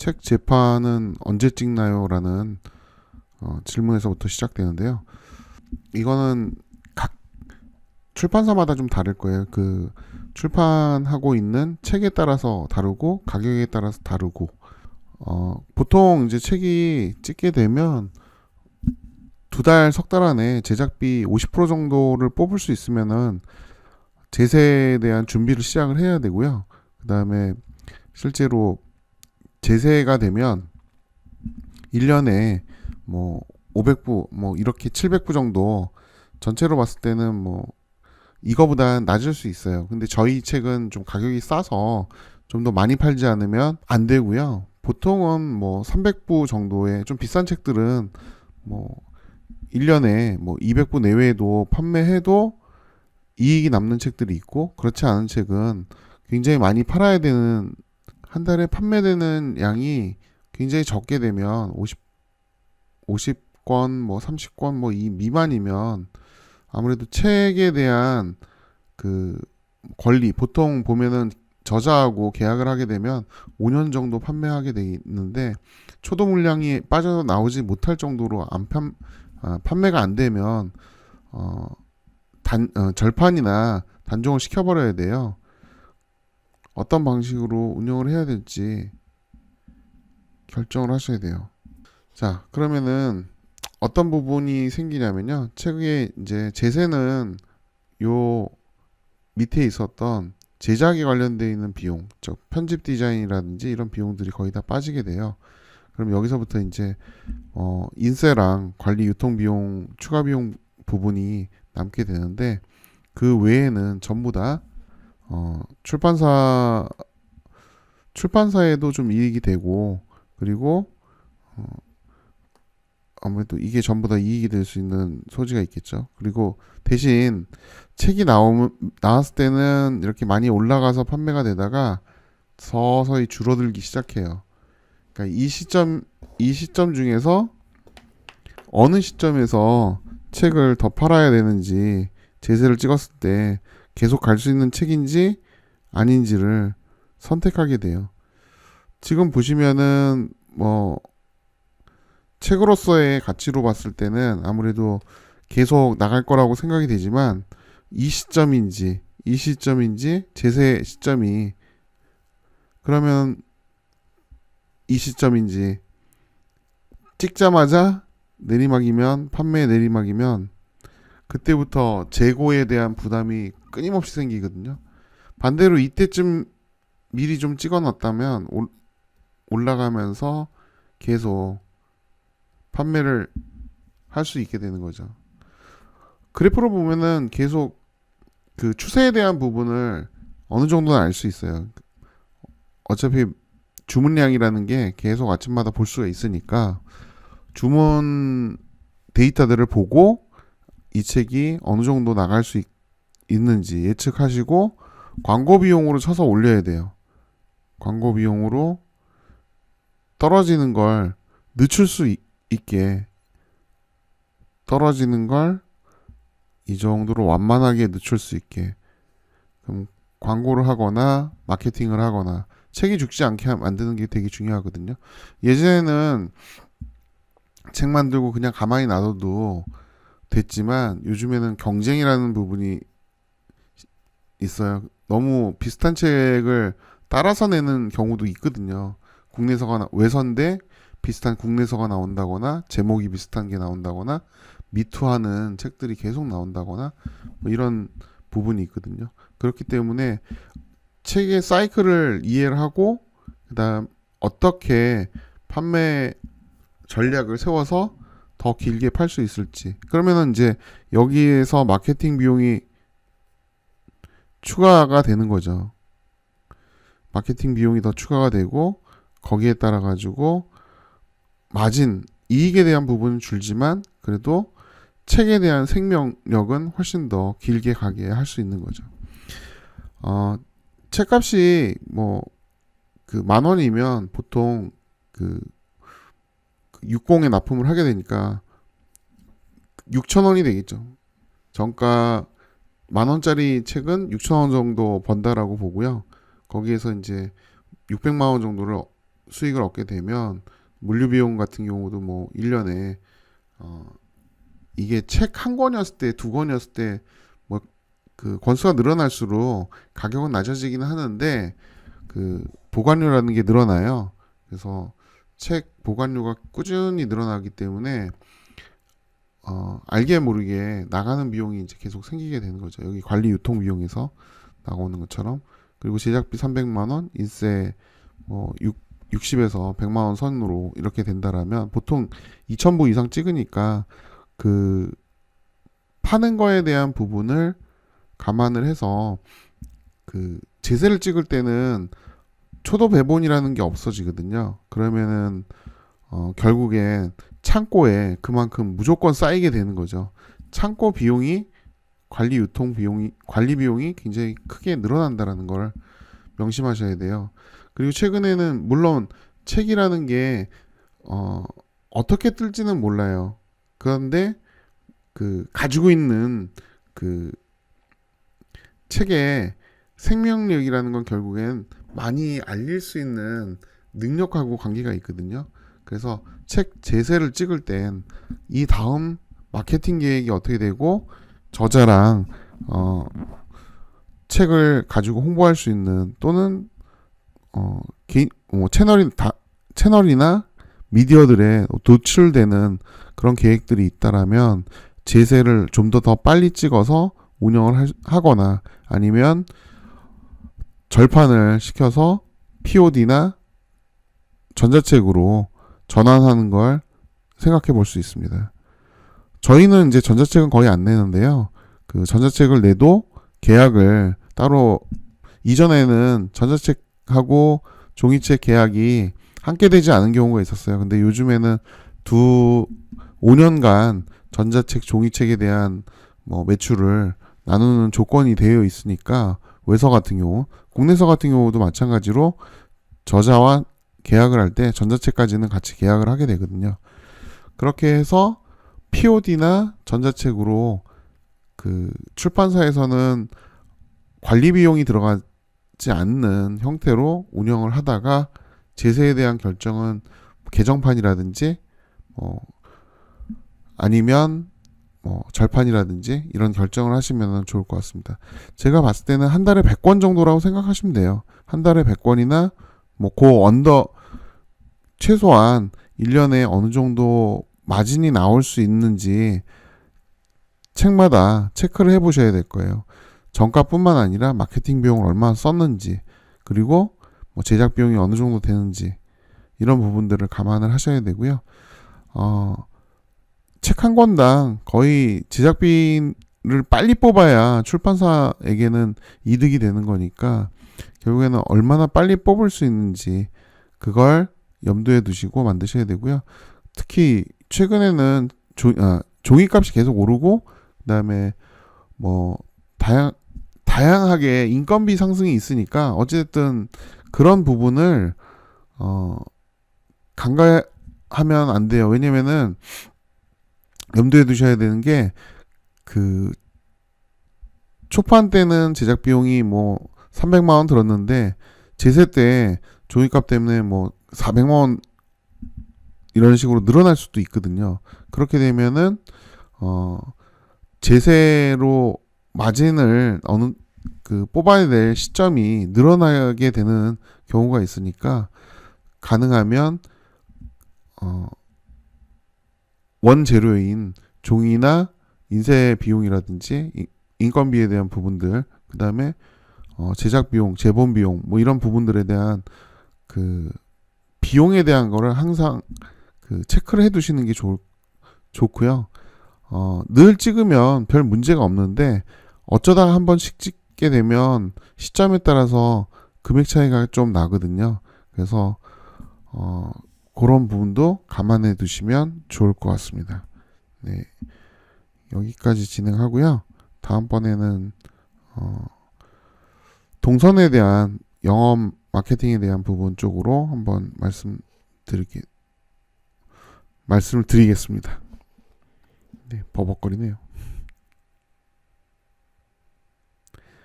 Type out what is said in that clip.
책 재판은 언제 찍나요? 라는 질문에서부터 시작되는데요. 이거는 각 출판사마다 좀 다를 거예요. 그 출판하고 있는 책에 따라서 다르고 가격에 따라서 다르고 보통 이제 책이 찍게 되면 두 달, 석 달 안에 제작비 50% 정도를 뽑을 수 있으면은 제세에 대한 준비를 시작을 해야 되고요. 그 다음에 실제로 제세가 되면 1년에 뭐 500부, 뭐 이렇게 700부 정도 전체로 봤을 때는 뭐 이거보다 낮을 수 있어요. 근데 저희 책은 좀 가격이 싸서 좀 더 많이 팔지 않으면 안 되고요. 보통은 뭐 300부 정도의 좀 비싼 책들은 뭐 1년에 뭐 200부 내외에도 판매해도 이익이 남는 책들이 있고, 그렇지 않은 책은 굉장히 많이 팔아야 되는, 한 달에 판매되는 양이 굉장히 적게 되면 50권, 뭐 30권 뭐 이 미만이면 아무래도 책에 대한 그 권리, 보통 보면은 저자하고 계약을 하게 되면 5년 정도 판매하게 돼 있는데, 초도 물량이 빠져나오지 못할 정도로 판매가 안 되면 절판이나 단종을 시켜버려야 돼요. 어떤 방식으로 운영을 해야 될지 결정을 하셔야 돼요. 자, 그러면은 어떤 부분이 생기냐면요. 책의 이제 제세는 요 밑에 있었던 제작에 관련되어 있는 비용, 즉 편집 디자인이라든지 이런 비용들이 거의 다 빠지게 돼요. 그럼 여기서부터 이제 인쇄랑 관리 유통 비용, 추가 비용 부분이 남게 되는데, 그 외에는 전부 다 출판사에도 좀 이익이 되고, 그리고 어, 아무래도 이게 전부 다 이익이 될 수 있는 소지가 있겠죠. 그리고 대신 책이 나왔을 때는 이렇게 많이 올라가서 판매가 되다가 서서히 줄어들기 시작해요. 그러니까 이 시점 중에서 어느 시점에서 책을 더 팔아야 되는지, 제세를 찍었을 때 계속 갈 수 있는 책인지 아닌지를 선택하게 돼요. 지금 보시면은 뭐 책으로서의 가치로 봤을 때는 아무래도 계속 나갈 거라고 생각이 되지만, 이 시점인지 제세 시점이, 그러면 이 시점인지, 찍자마자 내리막이면, 판매 내리막이면 그때부터 재고에 대한 부담이 끊임없이 생기거든요. 반대로 이때쯤 미리 좀 찍어놨다면 올라가면서 계속 판매를 할 수 있게 되는 거죠. 그래프로 보면은 계속 그 추세에 대한 부분을 어느 정도는 알 수 있어요. 어차피 주문량이라는 게 계속 아침마다 볼 수가 있으니까 주문 데이터들을 보고 이 책이 어느 정도 나갈 수 있는지 예측하시고 광고 비용으로 쳐서 올려야 돼요. 광고 비용으로 떨어지는 걸 늦출 수 있게, 떨어지는 걸 이 정도로 완만하게 늦출 수 있게, 그럼 광고를 하거나 마케팅을 하거나 책이 죽지 않게 만드는 게 되게 중요하거든요. 예전에는 책 만들고 그냥 가만히 놔둬도 됐지만, 요즘에는 경쟁이라는 부분이 있어요. 너무 비슷한 책을 따라서 내는 경우도 있거든요. 외서인데 비슷한 국내서가 나온다거나, 제목이 비슷한 게 나온다거나, 미투하는 책들이 계속 나온다거나, 뭐 이런 부분이 있거든요. 그렇기 때문에 책의 사이클을 이해를 하고, 그다음 어떻게 판매 전략을 세워서 더 길게 팔 수 있을지, 그러면은 이제 여기에서 마케팅 비용이 추가가 되는 거죠. 마케팅 비용이 더 추가가 되고, 거기에 따라 가지고 마진, 이익에 대한 부분은 줄지만 그래도 책에 대한 생명력은 훨씬 더 길게 가게 할 수 있는 거죠. 책값이 뭐 그 10,000원이면 보통 그 60에 납품을 하게 되니까 6,000원이 되겠죠. 정가 10,000원짜리 책은 6,000원 정도 번다라고 보고요. 거기에서 이제 600만 원 정도를 수익을 얻게 되면 물류 비용 같은 경우도 뭐 1년에 이게 책 한 권이었을 때, 두 권이었을 때 뭐 그 권수가 늘어날수록 가격은 낮아지기는 하는데 그 보관료라는 게 늘어나요. 그래서 책 보관료가 꾸준히 늘어나기 때문에 알게 모르게 나가는 비용이 이제 계속 생기게 되는 거죠. 여기 관리 유통 비용에서 나오는 것처럼. 그리고 제작비 300만 원, 인세 뭐 60에서 100만 원 선으로 이렇게 된다라면 보통 2,000부 이상 찍으니까 그 파는 거에 대한 부분을 감안을 해서 그 제세를 찍을 때는 초도 배분이라는 게 없어지거든요. 그러면은 결국엔 창고에 그만큼 무조건 쌓이게 되는 거죠. 창고 비용이 관리 비용이 굉장히 크게 늘어난다라는 걸 명심하셔야 돼요. 그리고 최근에는 물론 책이라는 게 어떻게 뜰지는 몰라요. 그런데 그 가지고 있는 그 책의 생명력이라는 건 결국엔 많이 알릴 수 있는 능력하고 관계가 있거든요. 그래서 책 제세를 찍을 땐 이 다음 마케팅 계획이 어떻게 되고 저자랑 책을 가지고 홍보할 수 있는 또는 채널이나 미디어들에 노출되는 그런 계획들이 있다라면 제세를 좀 더 빨리 찍어서 운영을 하거나 아니면 절판을 시켜서 POD나 전자책으로 전환하는 걸 생각해 볼 수 있습니다. 저희는 이제 전자책은 거의 안 내는데요. 그 전자책을 내도 계약을 따로 이전에는 전자책하고 종이책 계약이 함께 되지 않은 경우가 있었어요. 근데 요즘에는 5년간 전자책, 종이책에 대한 뭐 매출을 나누는 조건이 되어 있으니까 외서 같은 경우, 국내서 같은 경우도 마찬가지로 저자와 계약을 할 때 전자책까지는 같이 계약을 하게 되거든요. 그렇게 해서 POD나 전자책으로 그 출판사에서는 관리 비용이 들어가지 않는 형태로 운영을 하다가 제세에 대한 결정은 개정판이라든지 아니면 절판이라든지 이런 결정을 하시면 좋을 것 같습니다. 제가 봤을 때는 한 달에 100권 정도라고 생각하시면 돼요. 한 달에 100권이나 그 언더 최소한 1년에 어느 정도 마진이 나올 수 있는지 책마다 체크를 해보셔야 될 거예요. 정가뿐만 아니라 마케팅 비용을 얼마나 썼는지 그리고 제작 비용이 어느 정도 되는지 이런 부분들을 감안을 하셔야 되고요. 책 한 권당 거의 제작비를 빨리 뽑아야 출판사에게는 이득이 되는 거니까 결국에는 얼마나 빨리 뽑을 수 있는지 그걸 염두에 두시고 만드셔야 되고요. 특히 최근에는 종이값이 계속 오르고 그다음에 다양하게 인건비 상승이 있으니까 어쨌든 그런 부분을 간과하면 안 돼요. 왜냐면은 염두에 두셔야 되는 게 그 초판 때는 제작 비용이 300만 원 들었는데 제세 때 종이값 때문에 400만 원 이런 식으로 늘어날 수도 있거든요. 그렇게 되면은 제세로 마진을 뽑아야 될 시점이 늘어나게 되는 경우가 있으니까 가능하면 원재료인 종이나 인쇄 비용이라든지 인건비에 대한 부분들 그다음에 제작 비용, 재본 비용 이런 부분들에 대한 그 비용에 대한 거를 항상 체크를 해 두시는 게 좋고요. 늘 찍으면 별 문제가 없는데 어쩌다가 한 번씩 찍게 되면 시점에 따라서 금액 차이가 좀 나거든요. 그래서 그런 부분도 감안해 두시면 좋을 것 같습니다. 네, 여기까지 진행하고요. 다음번에는 동선에 대한 영업 마케팅에 대한 부분 쪽으로 한번 말씀을 드리겠습니다. 네, 버벅거리네요.